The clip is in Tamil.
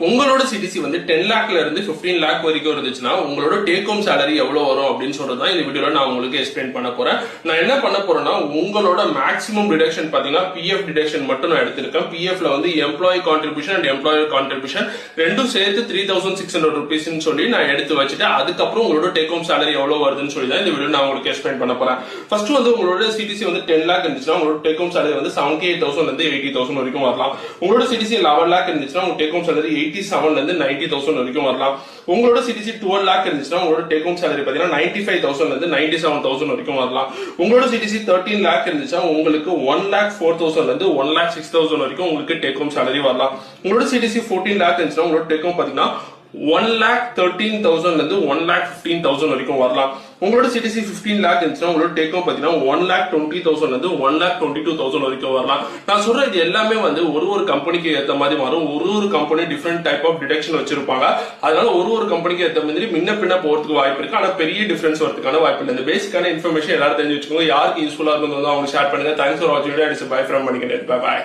உங்களோட சிடிசி வந்து 10 லேக்ல இருந்து 15 லேக் வரைக்கும் இருந்துச்சுன்னா உங்களோட டேக் ஹோம் சேலரி எவ்வளவு வரும் அப்படின்னு சொல்றதுதான் இந்த வீடியோல நான் உங்களுக்கு எக்ஸ்பிளைன் பண்ண போறேன். நான் என்ன பண்ண போறேன்னா உங்களோட மேக்ஸிமம் டிடக்ஷன் பாத்தீங்கன்னா பிஎஃப் டிடக்ஷன் மட்டும் நான் எடுத்திருக்கேன். பிஎஃப்ல வந்து employee contribution and employer contribution ரெண்டும் சேர்த்து 3600 rupees சொல்லி நான் எடுத்து வச்சுட்டு அதுக்கப்புறம் உங்களோட டேக் ஹோம் சேலரி எவ்வளவு வருதுன்னு சொல்லி தான் இந்த வீடியோ நான் உங்களுக்கு எக்ஸ்பிளைன் பண்ண போறேன். ஃபர்ஸ்ட் வந்து உங்களோட சிடிசி வந்து 10 லேக் இருந்துச்சுன்னா உங்களோட டேக் ஹோம் சேலரி வந்து 78,000 இருந்து 80,000 வரைக்கும் வரலாம். உங்களோட சிடிசி 11 லேக் இருந்துச்சுன்னா உங்க டேக் ஹோம் சேலரி 87 இருந்து 90,000 வரைக்கும் வரலாம். உங்களோட சிடிசி 12 லேக் இருந்துச்சுன்னா உங்களோட டேக் ஹோம் சேலரி பாத்தீங்கன்னா 95,000 இருந்து 97,000 வரைக்கும் வரலாம். உங்களோட சிடிசி 13 லேக் இருந்துச்சுன்னா உங்களுக்கு 1,04,000 இருந்து 1,06,000 வரைக்கும் உங்களுக்கு டேக் ஹோம் சேலரி வரலாம். உங்களோட சிடிசி 14 லேக் இருந்துச்சுன்னா உங்களோட டேக் ஹோம் பாத்தீங்கன்னா 1,13,000 இருந்து 1,15,000 வரைக்கும் வரலாம். உங்களோட சிடிசி 15 லேக் இருந்துச்சுன்னா உங்களோட டேக் ஹோம் பாத்தீங்கன்னா 1,20,000 இருந்து 1,22,000 வரைக்கும் வரலாம். நான் சொல்ற இது எல்லாமே வந்து ஒரு கம்பெனிக்கு ஏத்த மாதிரி மாறும். ஒரு company different type of deduction வச்சிருப்பாங்க. அதனால ஒரு கம்பெனிக்கு ஏத்த மாதிரி முன்ன பின்ன போறதுக்கு வாய்ப்பு இருக்கு. ஆனா பெரிய டிஃபரன்ஸ் வரதுக்கான வாய்ப்பு இல்லை. இந்த பேசிக்கான இன்ஃபர்மேஷன் எல்லாரும் தெரிஞ்சு வச்சுக்கோங்க. யாருக்கு யூஸ்ஃபுல்லா இருக்கும் அவங்க ஷேர் பண்ணுங்க. தேங்க்ஸ் ஃபார் வாட்சிங். By from Manikandan. பை.